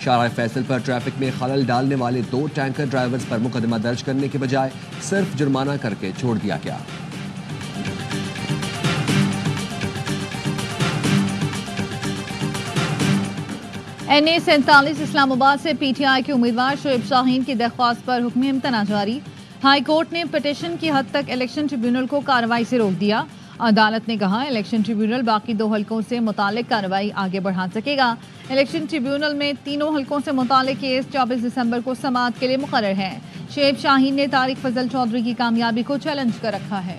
شارع فیصل پر traffic میں خلل ڈالنے والے 2 ٹینکر ڈرائیورز پر مقدمہ درج کرنے کے بجائے صرف جرمانہ کر کے چھوڑ دیا گیا۔ NA47 اسلام آباد سے پی ٹی آئی کے امیدوار شعیب شاہین کی درخواست پر حکم امتناع جاری۔ ہائی کورٹ نے پٹیشن کی حد تک الیکشن ٹریبیونل کو کارروائی سے روک دیا۔ عدالت نے کہا الیکشن ٹریبیونل باقی 2 حلقوں سے متعلق کارروائی آگے بڑھا سکے گا۔ الیکشن ٹریبیونل میں 3 حلقوں سے متعلق کیس 24 دسمبر کو سماعت کے لیے مقرر ہے۔ شعیب شاہین نے طارق فضل چودھری کی کامیابی کو چیلنج کر رکھا ہے۔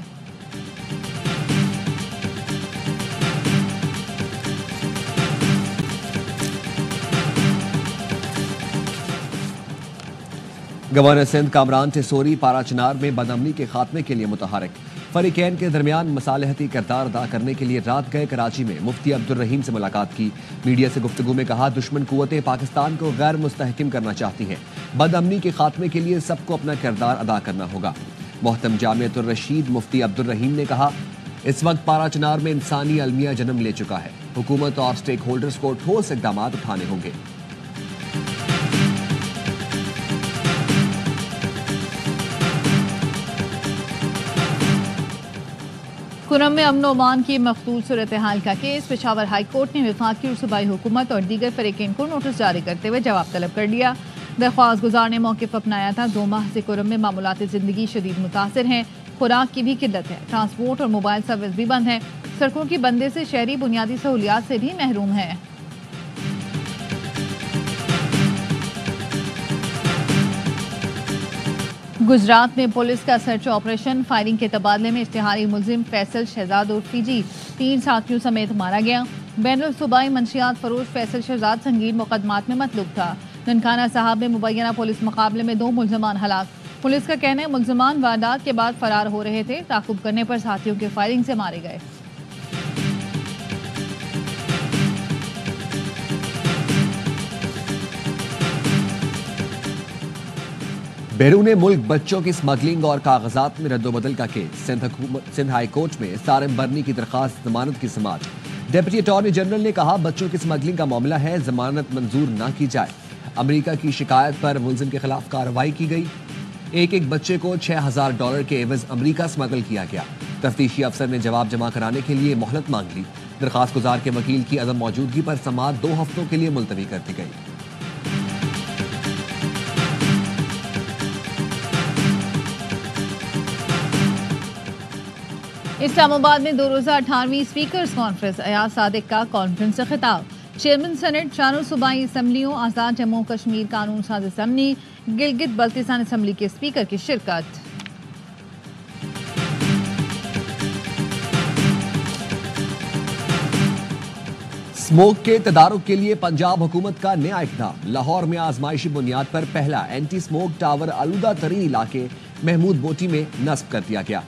گورنر سندھ کامران ٹیسوری پارا چنار میں بدامنی کے خاتمے کے لیے متحرک۔ فریقین کے درمیان مصالحتی کردار ادا کرنے کے لیے رات گئے کراچی میں مفتی عبدالرحیم سے ملاقات کی۔ میڈیا سے گفتگو میں کہا دشمن قوتیں پاکستان کو غیر مستحکم کرنا چاہتی ہیں، بدامنی کے خاتمے کے لیے سب کو اپنا کردار ادا کرنا ہوگا۔ محترم جامعۃ الرشید مفتی عبدالرحیم نے کہا اس وقت پارا چنار میں انسانی المیہ جنم لے چکا ہے، حکومت اور سٹیک ہولڈرز کو ٹھوس اقدامات اٹھانے ہوں گے۔ کرم میں امن و امان کی مخدوش صورتحال کا کیس، پشاور ہائی کورٹ نے وفاقی اور صوبائی حکومت اور دیگر فریقین کو نوٹس جاری کرتے ہوئے جواب طلب کر لیا۔ درخواست گزار نے موقف اپنایا تھا 2 ماہ سے کرم میں معمولات زندگی شدید متاثر ہیں، خوراک کی بھی قلت ہے، ٹرانسپورٹ اور موبائل سروس بھی بند ہے، سڑکوں کی بندے سے شہری بنیادی سہولیات سے بھی محروم ہیں۔ گجرات میں پولیس کا سرچ آپریشن، فائرنگ کے تبادلے میں اشتہاری ملزم فیصل شہزاد عرفی جی 3 ساتھیوں سمیت مارا گیا۔ بین الصوبائی منشیات فروش فیصل شہزاد سنگین مقدمات میں مطلوب تھا۔ ننکانہ صاحب میں مبینہ پولیس مقابلے میں 2 ملزمان ہلاک۔ پولیس کا کہنا ہے ملزمان واردات کے بعد فرار ہو رہے تھے، تعاقب کرنے پر ساتھیوں کے فائرنگ سے مارے گئے۔ بیرون ملک بچوں کی سمگلنگ اور کاغذات میں رد و بدل کا کیس، سندھ ہائی کورٹ میں سارم برنی کی درخواست ضمانت کی سماعت۔ ڈپٹی اٹارنی جنرل نے کہا بچوں کی سمگلنگ کا معاملہ ہے، ضمانت منظور نہ کی جائے۔ امریکہ کی شکایت پر ملزم کے خلاف کارروائی کی گئی۔ ایک بچے کو $6000 کے عوض امریکہ سمگل کیا گیا۔ تفتیشی افسر نے جواب جمع کرانے کے لیے مہلت مانگ لی۔ درخواست گزار کے وکیل کی عدم موجودگی پر سماعت 2 ہفتوں کے لیے ملتوی کر دی گئی۔ اسلام آباد میں 2 روزہ 18ویں اسپیکرز کانفرنس، ایاز صادق کا کانفرنس سے خطاب۔ چیئرمین سینٹ، 4 صوبائی اسمبلیوں، آزاد جموں کشمیر قانون ساز اسمبلی، گلگت بلتستان اسمبلی کے اسپیکر کی شرکت۔ اسموگ کے تدارک کے لیے پنجاب حکومت کا نیا اقدام، لاہور میں آزمائشی بنیاد پر پہلا اینٹی اسموگ ٹاور آلودہ ترین علاقے محمود بوٹی میں نصب کر دیا گیا۔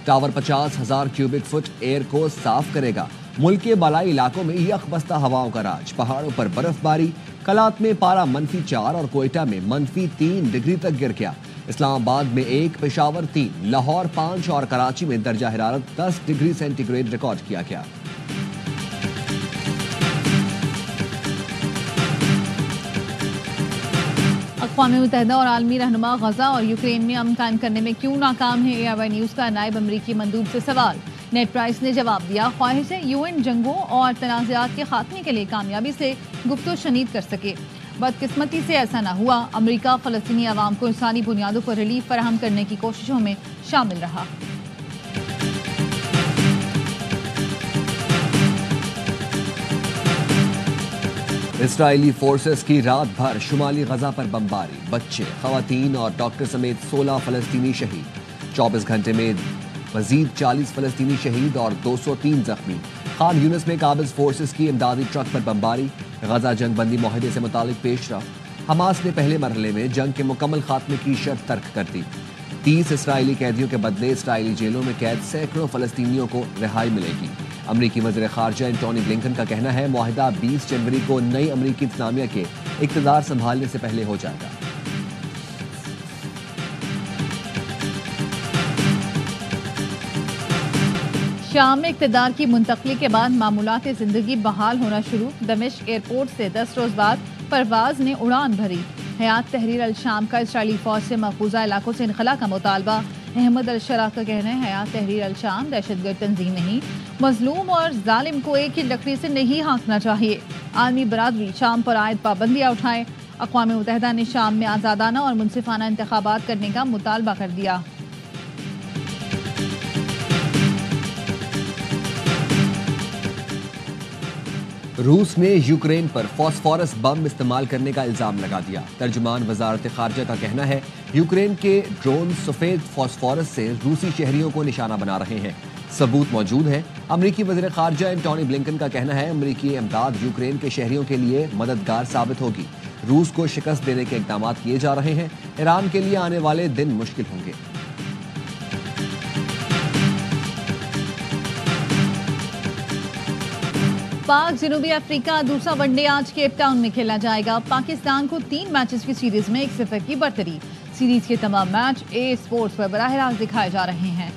ٹاور 50,000 کیوبک فٹ ایئر کو صاف کرے گا۔ ملک کے بالائی علاقوں میں یک بستہ ہواؤں کا راج، پہاڑوں پر برف باری، کلات میں پارا -4 اور کوئٹہ میں -3 ڈگری تک گر گیا۔ اسلام آباد میں 1، پشاور 3، لاہور 5 اور کراچی میں درجہ حرارت 10 ڈگری سینٹی گریڈ ریکارڈ کیا گیا۔ اقوام متحدہ اور عالمی رہنما غزہ اور یوکرین میں امن قائم کرنے میں کیوں ناکام ہے؟ ARY نیوز کا نائب امریکی مندوب سے سوال۔ نیڈ پرائس نے جواب دیا، خواہش ہے UN جنگوں اور تنازعات کے خاتمے کے لیے کامیابی سے گفت و شنید کر سکے۔ بدقسمتی سے ایسا نہ ہوا۔ امریکہ فلسطینی عوام کو انسانی بنیادوں پر ریلیف فراہم کرنے کی کوششوں میں شامل رہا۔ اسرائیلی فورسز کی رات بھر شمالی غزہ پر بمباری، بچے، خواتین اور ڈاکٹر سمیت 16 فلسطینی شہید۔ 24 گھنٹے میں مزید 40 فلسطینی شہید اور 203 زخمی۔ خان یونس میں قابض فورسز کی امدادی ٹرک پر بمباری۔ غزہ جنگ بندی معاہدے سے متعلق پیش رفت، حماس نے پہلے مرحلے میں جنگ کے مکمل خاتمے کی شرط ترک کر دی۔ 30 اسرائیلی قیدیوں کے بدلے اسرائیلی جیلوں میں قید سینکڑوں فلسطینیوں کو رہائی ملے گی۔ امریکی وزیر خارجہ انٹونی بلنکن کا کہنا ہے معاہدہ 20 جنوری کو نئی امریکی انتظامیہ کے اقتدار سنبھالنے سے پہلے ہو جائے گا۔ شام میں اقتدار کی منتقلی کے بعد معمولات زندگی بحال ہونا شروع۔ دمشق ایئرپورٹ سے 10 روز بعد پرواز نے اڑان بھری۔ حیات تحریر الشام کا اسرائیلی فوج سے مقبوضہ علاقوں سے انخلا کا مطالبہ۔ احمد الشرح کا کہنا ہے حیات تحریر الشام دہشت گرد تنظیم نہیں، مظلوم اور ظالم کو ایک ہی لکڑی سے نہیں ہانکنا چاہیے۔ عالمی برادری شام پر عائد پابندیاں اٹھائے۔ اقوام متحدہ نے شام میں آزادانہ اور منصفانہ انتخابات کرنے کا مطالبہ کر دیا۔ روس نے یوکرین پر فاسفورس بم استعمال کرنے کا الزام لگا دیا۔ ترجمان وزارت خارجہ کا کہنا ہے یوکرین کے ڈرون سفید فاسفورس سے روسی شہریوں کو نشانہ بنا رہے ہیں، ثبوت موجود ہے۔ امریکی وزیر خارجہ انٹونی بلنکن کا کہنا ہے امریکی امداد یوکرین کے شہریوں کے لیے مددگار ثابت ہوگی۔ روس کو شکست دینے کے اقدامات کیے جا رہے ہیں، ایران کے لیے آنے والے دن مشکل ہوں گے۔ پاک جنوبی افریقہ دوسرا ون ڈے آج کیپ ٹاؤن میں کھیلا جائے گا۔ پاکستان کو 3 میچز کی سیریز میں 1-0 کی برتری۔ سیریز کے تمام میچ اے اسپورٹس پر براہ راست دکھائے جا رہے ہیں۔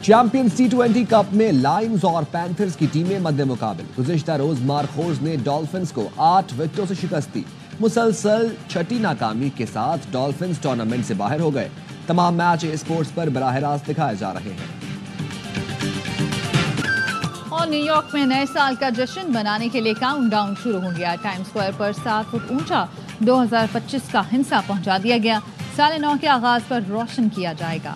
چیمپئنز T20 کپ میں لائنز اور پینتھرز کی ٹیمیں مد مقابل۔ گزشتہ روز مارکھوز نے ڈالفنز کو 8 وکٹوں سے شکست دی۔ مسلسل چھٹی ناکامی کے ساتھ ڈالفنز ٹورنامنٹ سے باہر ہو گئے۔ تمام میچ اسپورٹس پر براہ راست دکھائے جا رہے ہیں۔ اور نیو یارک میں نئے سال کا جشن منانے کے لیے کاؤنٹ ڈاؤن شروع ہو گیا۔ ٹائم سکوائر پر 7 فٹ اونچا 2025 کا ہندسہ پہنچا دیا گیا۔ سال نو کے آغاز پر روشن کیا جائے گا۔